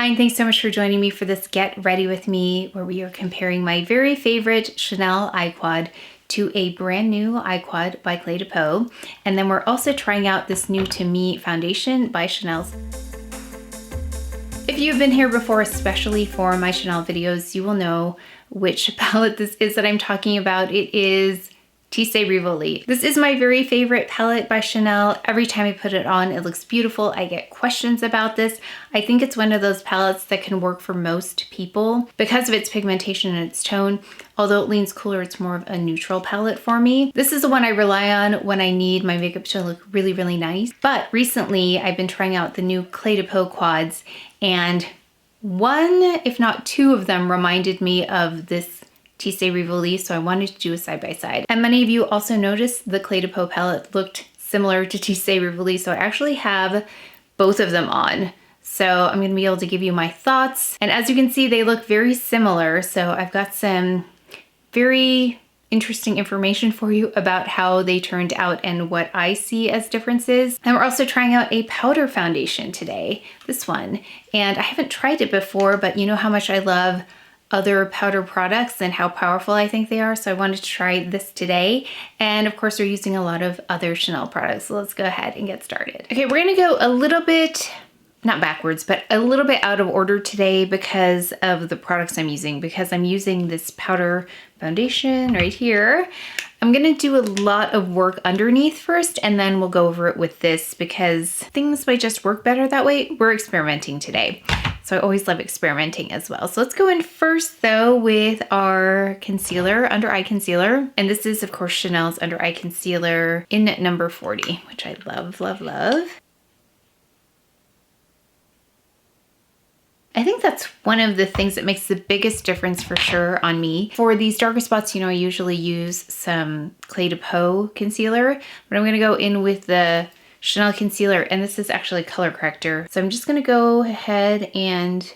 everyone, thanks so much for joining me for this Get Ready With Me, where we are comparing my very favorite Chanel eye quad to a brand new eye quad by Cle de Peau. And then we're also trying out this new To Me foundation by Chanel. If you've been here before, especially for my Chanel videos, you will know which palette this is that I'm talking about. It is Tisse Rivoli. This is my very favorite palette by Chanel. Every time I put it on, it looks beautiful. I get questions about this. I think it's one of those palettes that can work for most people because of its pigmentation and its tone. Although it leans cooler, it's more of a neutral palette for me. This is the one I rely on when I need my makeup to look really, really nice. But recently, I've been trying out the new Cle de Peau quads, and one, if not two of them, reminded me of this Tisse Rivoli, so I wanted to do a side-by-side. And many of you also noticed the Cle de Peau palette looked similar to Tisse Rivoli, so I actually have both of them on. So I'm gonna be able to give you my thoughts. And as you can see, they look very similar, so I've got some very interesting information for you about how they turned out and what I see as differences. And we're also trying out a powder foundation today, this one. And I haven't tried it before, but you know how much I love other powder products and how powerful I think they are. So I wanted to try this today. And of course, we're using a lot of other Chanel products. So let's go ahead and get started. Okay, we're gonna go a little bit, not backwards, but a little bit out of order today because of the products I'm using. Because I'm using this powder foundation right here, I'm gonna do a lot of work underneath first, and then we'll go over it with this because things might just work better that way. We're experimenting today. So I always love experimenting as well. So let's go in first though with our concealer, under eye concealer. And this is of course Chanel's under eye concealer in number 40, which I love, love, love. I think that's one of the things that makes the biggest difference for sure on me. For these darker spots, you know, I usually use some Cle de Peau concealer, but I'm gonna go in with the Chanel concealer, and this is actually color corrector. So I'm just gonna go ahead and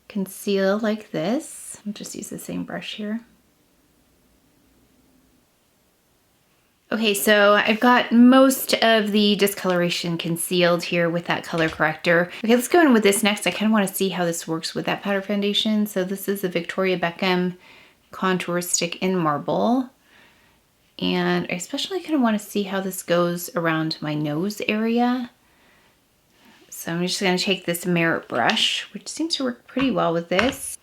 conceal like this. I'll just use the same brush here. Okay, so I've got most of the discoloration concealed here with that color corrector. Okay, let's go in with this next. I kind of want to see how this works with that powder foundation. So this is the Victoria Beckham Contour Stick in Marble. And I especially kind of want to see how this goes around my nose area. So I'm just going to take this Merit brush, which seems to work pretty well with this.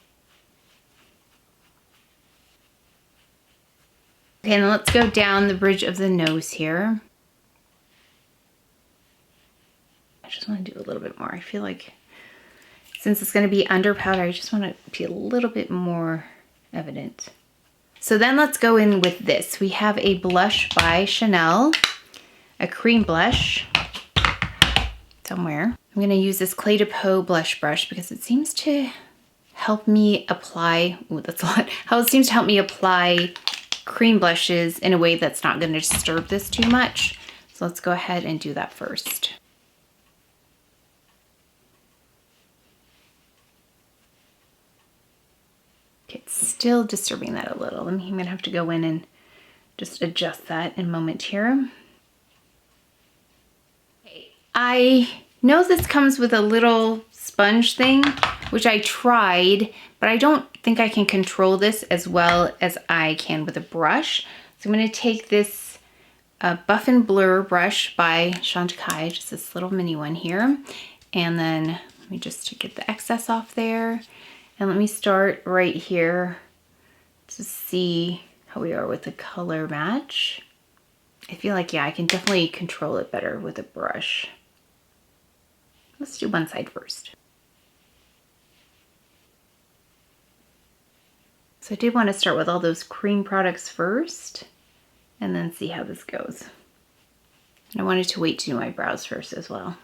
Okay, and let's go down the bridge of the nose here. I just want to do a little bit more. I feel like since it's going to be under powder, I just want it to be a little bit more evident. So then let's go in with this. We have a blush by Chanel, a cream blush somewhere. I'm gonna use this Cle de Peau blush brush because it seems to help me apply, ooh, that's a lot, how it seems to help me apply cream blushes in a way that's not gonna disturb this too much. So let's go ahead and do that first. It's still disturbing that a little. I'm gonna have to go in and just adjust that in a moment here. I know this comes with a little sponge thing, which I tried, but I don't think I can control this as well as I can with a brush. So I'm gonna take this Buff and Blur brush by CHANTECAILLE, just this little mini one here. And then let me just get the excess off there. And let me start right here to see how we are with the color match. I feel like, yeah, I can definitely control it better with a brush. Let's do one side first. So I did want to start with all those cream products first and then see how this goes. And I wanted to wait to do my brows first as well.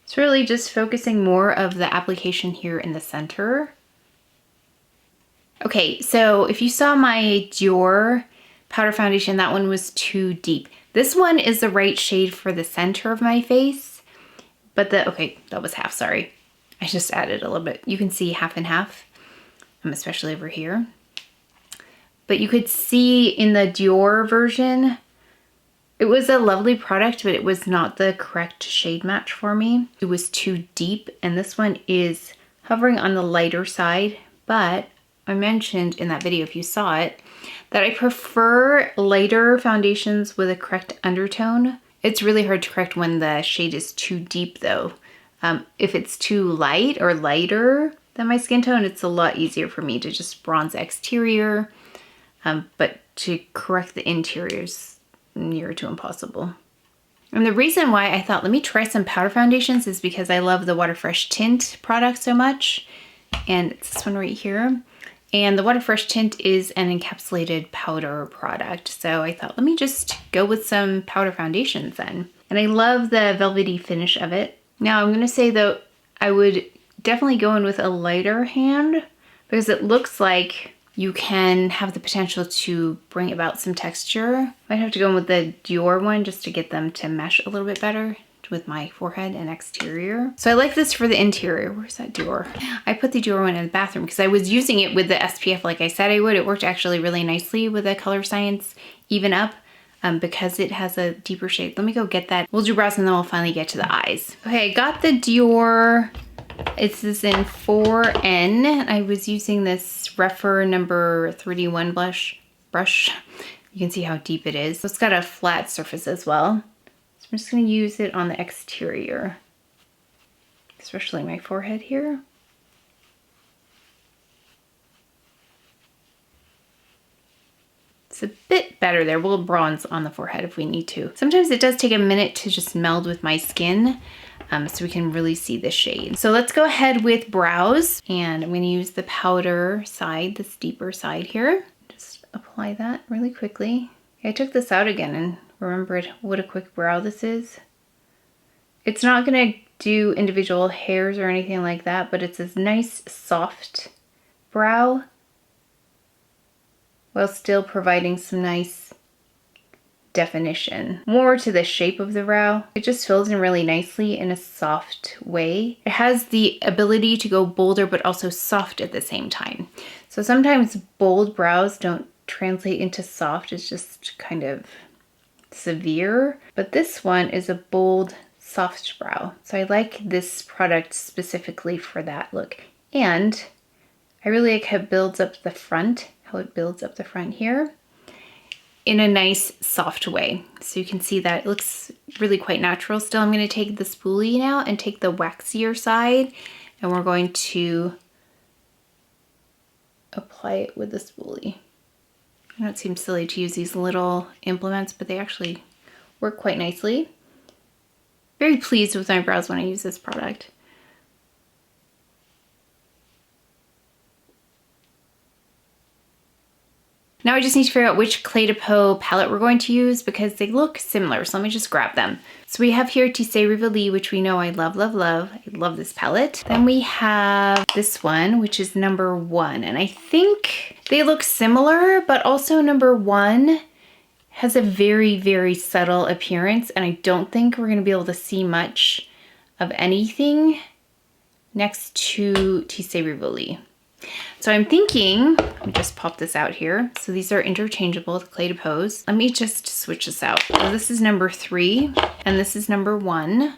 It's really just focusing more of the application here in the center. Okay, so if you saw my Dior powder foundation, that one was too deep. This one is the right shade for the center of my face, but okay, that was half, sorry. I just added a little bit. You can see half and half, especially over here. But you could see in the Dior version, It was a lovely product, but it was not the correct shade match for me. It was too deep, and this one is hovering on the lighter side, but I mentioned in that video, if you saw it, that I prefer lighter foundations with a correct undertone. It's really hard to correct when the shade is too deep though. If it's too light or lighter than my skin tone, it's a lot easier for me to just bronze the exterior, but to correct the interior is near to impossible. And the reason why I thought, let me try some powder foundations is because I love the Water Fresh Tint product so much. And it's this one right here. And the Water Fresh Tint is an encapsulated powder product. So I thought, let me just go with some powder foundations then. And I love the velvety finish of it. Now I'm gonna say though, I would definitely go in with a lighter hand because it looks like you can have the potential to bring about some texture. Might have to go in with the Dior one just to get them to mesh a little bit better with my forehead and exterior. So I like this for the interior. Where's that Dior? I put the Dior one in the bathroom because I was using it with the SPF like I said I would. It worked actually really nicely with the Color Science Even Up because it has a deeper shade. Let me go get that. We'll do brows and then we'll finally get to the eyes. Okay, I got the Dior. It's this in 4N. I was using this REPHR number 31 blush brush. You can see how deep it is. So it's got a flat surface as well. So I'm just gonna use it on the exterior, especially my forehead here. It's a bit better there. We'll bronze on the forehead if we need to. Sometimes it does take a minute to just meld with my skin. So we can really see the shade. So let's go ahead with brows, and I'm gonna use the powder side, this deeper side here. Just apply that really quickly. I took this out again and remembered what a quick brow this is. It's not gonna do individual hairs or anything like that, but it's a nice soft brow while still providing some nice definition. More to the shape of the brow. It just fills in really nicely in a soft way. It has the ability to go bolder but also soft at the same time. So sometimes bold brows don't translate into soft. It's just kind of severe. But this one is a bold, soft brow. So I like this product specifically for that look. And I really like how it builds up the front, here in a nice soft way. So you can see that it looks really quite natural still. I'm gonna take the spoolie now and take the waxier side, and we're going to apply it with the spoolie. I know it seems silly to use these little implements, but they actually work quite nicely. Very pleased with my brows when I use this product. Now I just need to figure out which Cle de Peau palette we're going to use because they look similar, so let me just grab them. So we have here Tisse Rivoli, which we know I love, love, love. I love this palette. Then we have this one, which is number 1, and I think they look similar, but also number 1 has a very, very subtle appearance, and I don't think we're gonna be able to see much of anything next to Tisse Rivoli. So I'm thinking, let me just pop this out here. So these are interchangeable, the Cle de Peau's. Let me just switch this out. So this is number 3 and this is number 1.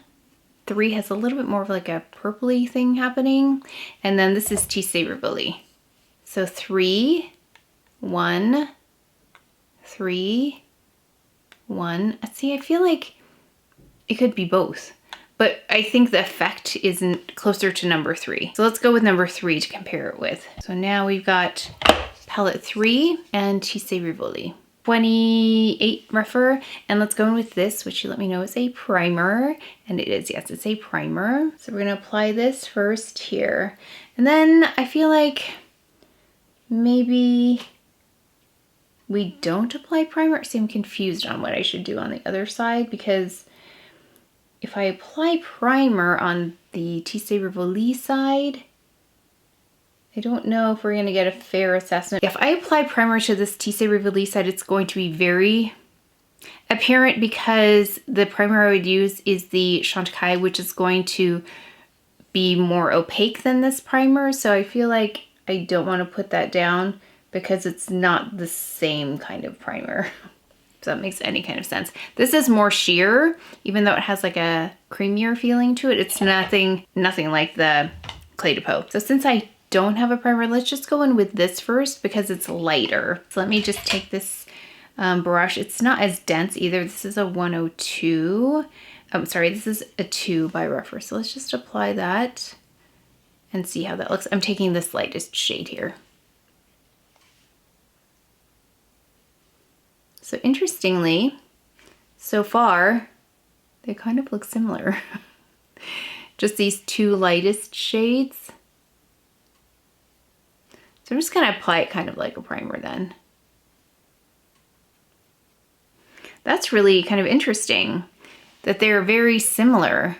3 has a little bit more of like a purpley thing happening. And then this is Tisse Rivoli. So 3, 1, 3, 1. See, I feel like it could be both. But I think the effect isn't closer to number 3. So let's go with number 3 to compare it with. So now we've got palette 3 and Tisse Rivoli. 28 REPHR, and let's go in with this, which you let me know is a primer. And it is, yes, it's a primer. So we're gonna apply this first here. And then I feel like maybe we don't apply primer. See, I'm confused on what I should do on the other side because if I apply primer on the Tisse Rivoli side, I don't know if we're gonna get a fair assessment. If I apply primer to this Tisse Rivoli side, it's going to be very apparent because the primer I would use is the Chantecaille, which is going to be more opaque than this primer. So I feel like I don't wanna put that down because it's not the same kind of primer. If that makes any kind of sense. This is more sheer, even though it has like a creamier feeling to it. It's nothing like the Cle de Peau. So since I don't have a primer, let's just go in with this first because it's lighter. So let me just take this brush. It's not as dense either. This is a 102. I'm sorry, this is a 2 by REPHR. So let's just apply that and see how that looks. I'm taking this lightest shade here. So interestingly, so far, they kind of look similar. Just these 2 lightest shades. So I'm just gonna apply it kind of like a primer then. That's really kind of interesting that they're very similar.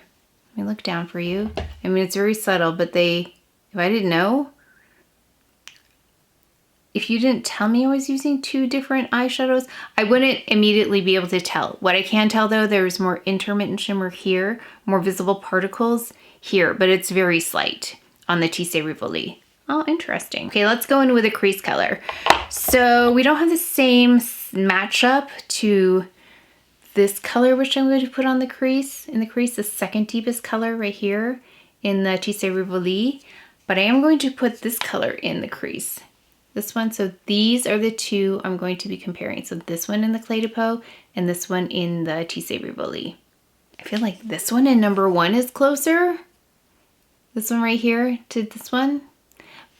Let me look down for you. I mean, it's very subtle, but if I didn't know, if you didn't tell me I was using 2 different eyeshadows, I wouldn't immediately be able to tell. What I can tell though, there's more intermittent shimmer here, more visible particles here, but it's very slight on the Tisse Rivoli. Oh, interesting. Okay, let's go in with a crease color. So we don't have the same matchup to this color, which I'm going to put on the crease. In the crease, the second deepest color right here in the Tisse Rivoli, but I am going to put this color in the crease. This one, so these are the 2 I'm going to be comparing. So this one in the Cle de Peau and this one in the Tisse Rivoli. I feel like this one in number 1 is closer. This one right here to this one.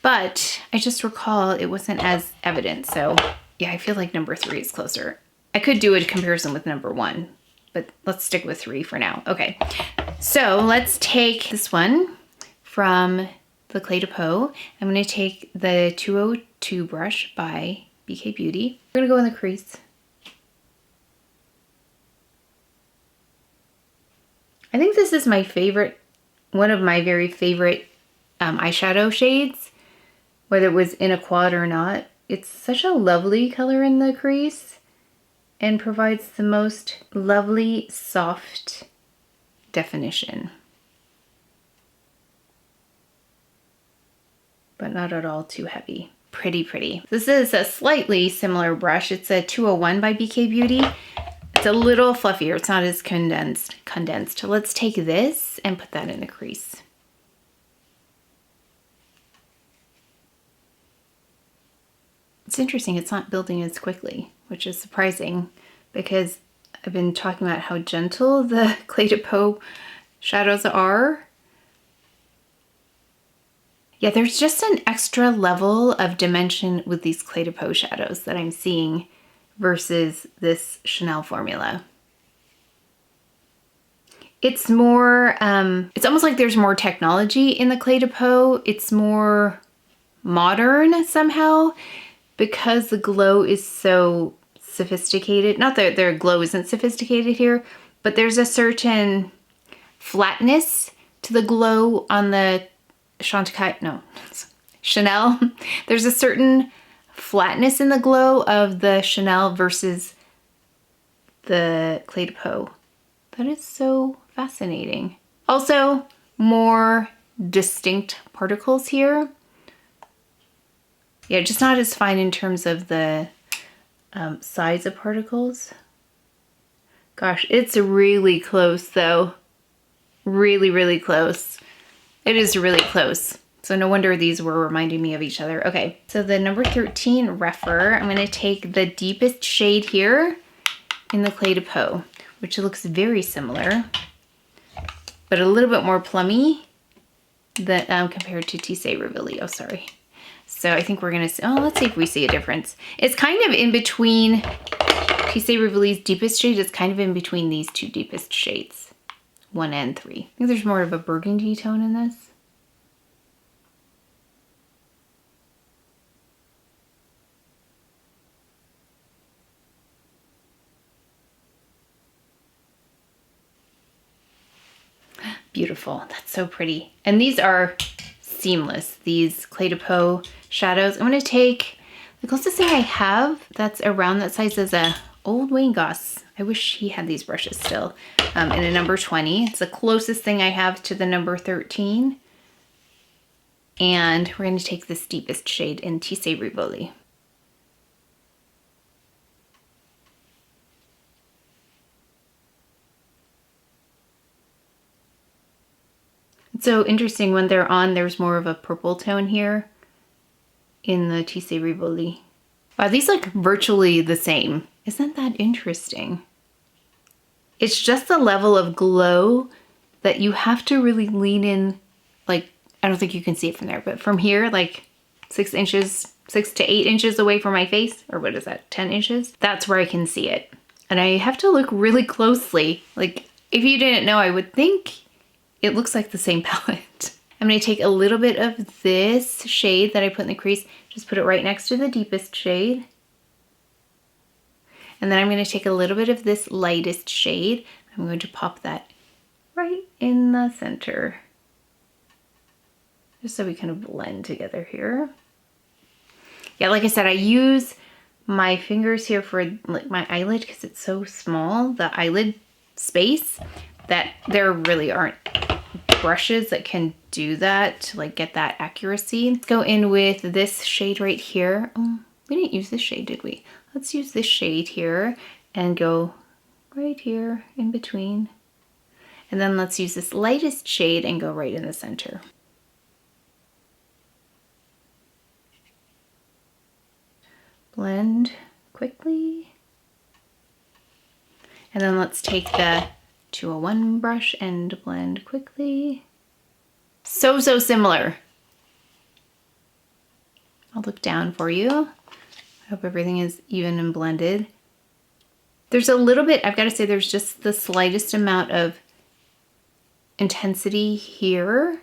But I just recall it wasn't as evident. So yeah, I feel like number 3 is closer. I could do a comparison with number 1, but let's stick with 3 for now. Okay, so let's take this one from the Cle de Peau. I'm going to take the 202 brush by BK Beauty. We're going to go in the crease. I think this is my favorite, one of my very favorite eyeshadow shades, whether it was in a quad or not. It's such a lovely color in the crease and provides the most lovely, soft definition. But not at all too heavy. Pretty, pretty. This is a slightly similar brush. It's a 201 by BK Beauty. It's a little fluffier. It's not as condensed. Let's take this and put that in the crease. It's interesting, it's not building as quickly, which is surprising because I've been talking about how gentle the Cle de Peau shadows are. Yeah, there's just an extra level of dimension with these Cle de Peau shadows that I'm seeing versus this Chanel formula. It's more, it's almost like there's more technology in the Cle de Peau. It's more modern somehow because the glow is so sophisticated. Not that their glow isn't sophisticated here, but there's a certain flatness to the glow on the Chanel. There's a certain flatness in the glow of the Chanel versus the Cle de Peau. That is so fascinating. Also, more distinct particles here. Yeah, just not as fine in terms of the size of particles. Gosh, it's really close though. Really, really close. It is really close. So no wonder these were reminding me of each other. Okay, so the number 13 REPHR, I'm gonna take the deepest shade here in the Cle de Peau, which looks very similar, but a little bit more plummy than compared to Tisse Rivoli. Oh, sorry. So I think we're gonna see, oh, let's see if we see a difference. It's kind of in between Tisse Rivoli's deepest shade. It's kind of in between these 2 deepest shades, 1 and 3. I think there's more of a burgundy tone in this. Beautiful, that's so pretty. And these are seamless, these Cle de Peau shadows. I'm gonna take, the closest thing I have that's around that size is a old Wayne Goss. I wish he had these brushes still, in a number 20. It's the closest thing I have to the number 13. And we're gonna take this deepest shade in Tisse Rivoli. It's so interesting when they're on, there's more of a purple tone here in the Tisse Rivoli. Wow, these look virtually the same. Isn't that interesting? It's just the level of glow that you have to really lean in, like, I don't think you can see it from there, but from here, like 6 to 8 inches away from my face, or what is that, 10 inches? That's where I can see it. And I have to look really closely. Like, if you didn't know, I would think it looks like the same palette. I'm gonna take a little bit of this shade that I put in the crease, just put it right next to the deepest shade. And then I'm gonna take a little bit of this lightest shade. I'm going to pop that right in the center. Just so we kind of blend together here. Yeah, like I said, I use my fingers here for like my eyelid because it's so small, the eyelid space, that there really aren't brushes that can do that to like get that accuracy. Let's go in with this shade right here. Oh, we didn't use this shade, did we? Let's use this shade here and go right here in between. And then let's use this lightest shade and go right in the center. Blend quickly. And then let's take the 201 brush and blend quickly. So similar. I'll look down for you. I hope everything is even and blended. There's a little bit, I've got to say, there's just the slightest amount of intensity here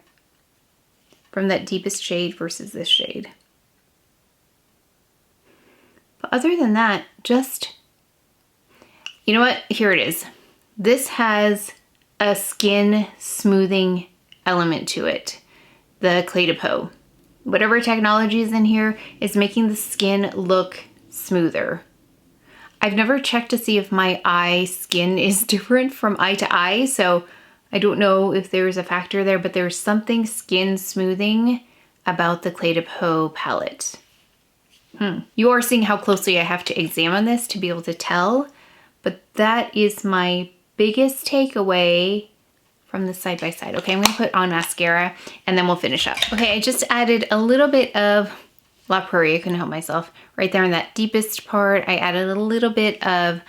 from that deepest shade versus this shade. But other than that, just, you know what? Here it is. This has a skin smoothing element to it. The Cle de Peau. Whatever technology is in here is making the skin look smoother. I've never checked to see if my eye skin is different from eye to eye, so I don't know if there's a factor there, but there's something skin smoothing about the Cle de Peau palette. You are seeing how closely I have to examine this to be able to tell, but that is my biggest takeaway from the side by side. Okay, I'm gonna put on mascara and then we'll finish up. Okay, I just added a little bit of La Prairie, I couldn't help myself. Right there in that deepest part, I added a little bit of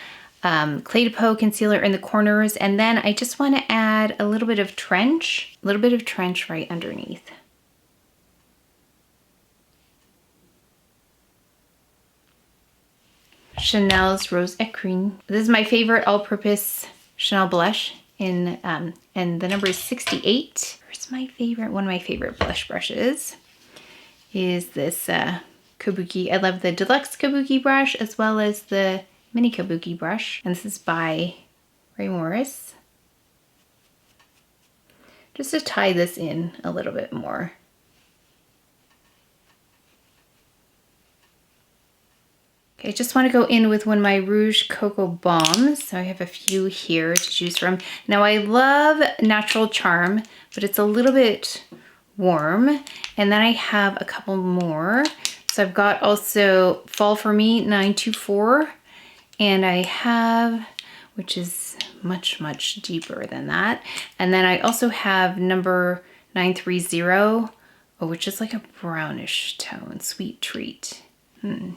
Cle de Peau concealer in the corners, and then I just wanna add a little bit of trench right underneath. Chanel's Rose Ecrin. This is my favorite all-purpose Chanel blush in, and the number is 68. Here's my favorite, one of my favorite blush brushes is this Kabuki. I love the Deluxe Kabuki brush as well as the mini Kabuki brush. And this is by Ray Morris. Just to tie this in a little bit more. Okay, I just want to go in with one of my Rouge Coco Baumes. So I have a few here to choose from. Now I love Natural Charm, but it's a little bit warm. And then I have a couple more. So I've got also Fall For Me 924. And I have, which is much deeper than that. And then I also have number 930, which is like a brownish tone, Sweet Treat. So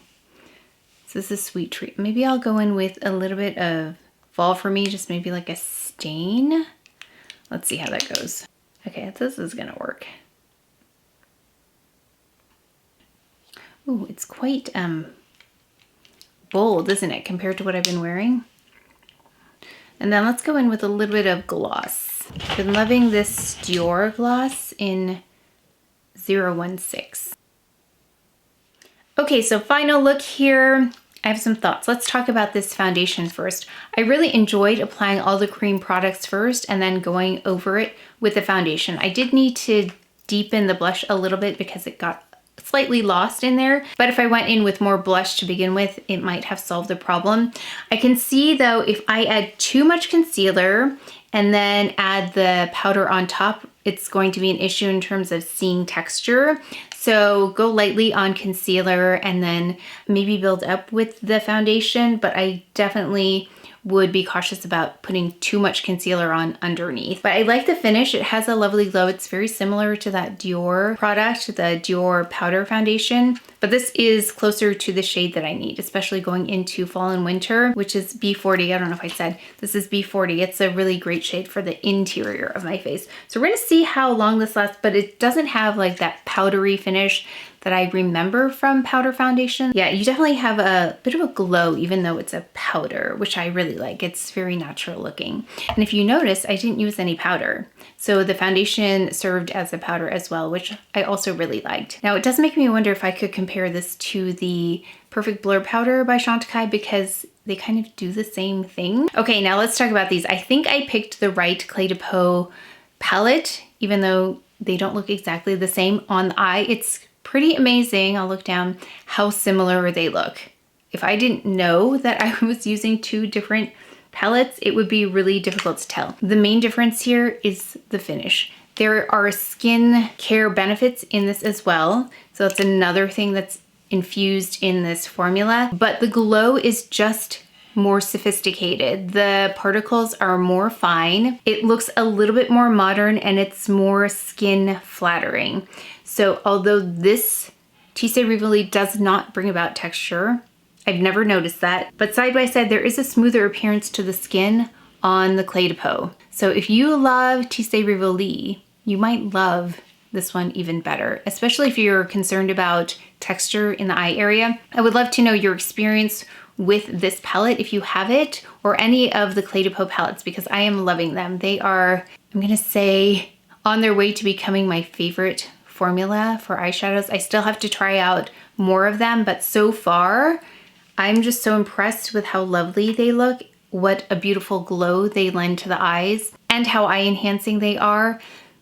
this is Sweet Treat. Maybe I'll go in with a little bit of Fall For Me, just maybe like a stain. Let's see how that goes. Okay, this is gonna work. Ooh, it's quite bold, isn't it, compared to what I've been wearing? And then let's go in with a little bit of gloss. I've been loving this Dior Gloss in 016. Okay, so final look here. I have some thoughts. Let's talk about this foundation first. I really enjoyed applying all the cream products first and then going over it with the foundation. I did need to deepen the blush a little bit because it got slightly lost in there, but if I went in with more blush to begin with, it might have solved the problem. I can see though, if I add too much concealer and then add the powder on top, it's going to be an issue in terms of seeing texture. So go lightly on concealer and then maybe build up with the foundation, but I definitely would be cautious about putting too much concealer on underneath. But I like the finish. It has a lovely glow. It's very similar to that Dior product, the Dior powder foundation, but this is closer to the shade that I need, especially going into fall and winter, which is B40. I don't know if I said, this is B40. It's a really great shade for the interior of my face. So we're gonna see how long this lasts, but it doesn't have like that powdery finish that I remember from powder foundation. Yeah, you definitely have a bit of a glow even though it's a powder, which I really like. It's very natural looking. And if you notice, I didn't use any powder. So the foundation served as a powder as well, which I also really liked. Now it does make me wonder if I could compare this to the Perfect Blur Powder by Chantecaille because they kind of do the same thing. Okay, now let's talk about these. I think I picked the right Cle de Peau palette, even though they don't look exactly the same on the eye. It's pretty amazing, I'll look down, how similar they look. If I didn't know that I was using two different palettes, it would be really difficult to tell. The main difference here is the finish. There are skin care benefits in this as well. So that's another thing that's infused in this formula, but the glow is just more sophisticated. The particles are more fine. It looks a little bit more modern and it's more skin flattering. So although this Tisse Rivoli does not bring about texture, I've never noticed that, but side by side there is a smoother appearance to the skin on the Cle de Peau. So if you love Tisse Rivoli, you might love this one even better, especially if you're concerned about texture in the eye area. I would love to know your experience with this palette if you have it, or any of the Cle de Peau palettes, because I am loving them. They are, I'm gonna say, on their way to becoming my favorite formula for eyeshadows. I still have to try out more of them, but so far, I'm just so impressed with how lovely they look, what a beautiful glow they lend to the eyes, and how eye enhancing they are.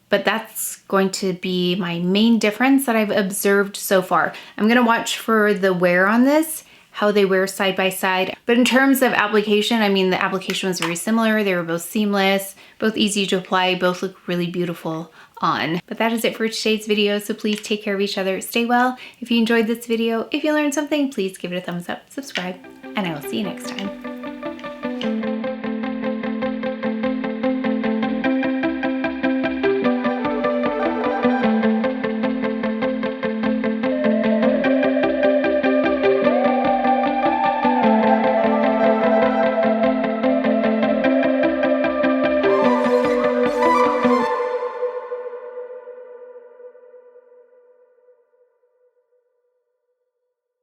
But that's going to be my main difference that I've observed so far. I'm gonna watch for the wear on this, how they wear side by side. But in terms of application, I mean, the application was very similar. They were both seamless, both easy to apply, both look really beautiful on. But that is it for today's video, so please take care of each other, stay well. If you enjoyed this video, if you learned something, please give it a thumbs up, subscribe, and I will see you next time.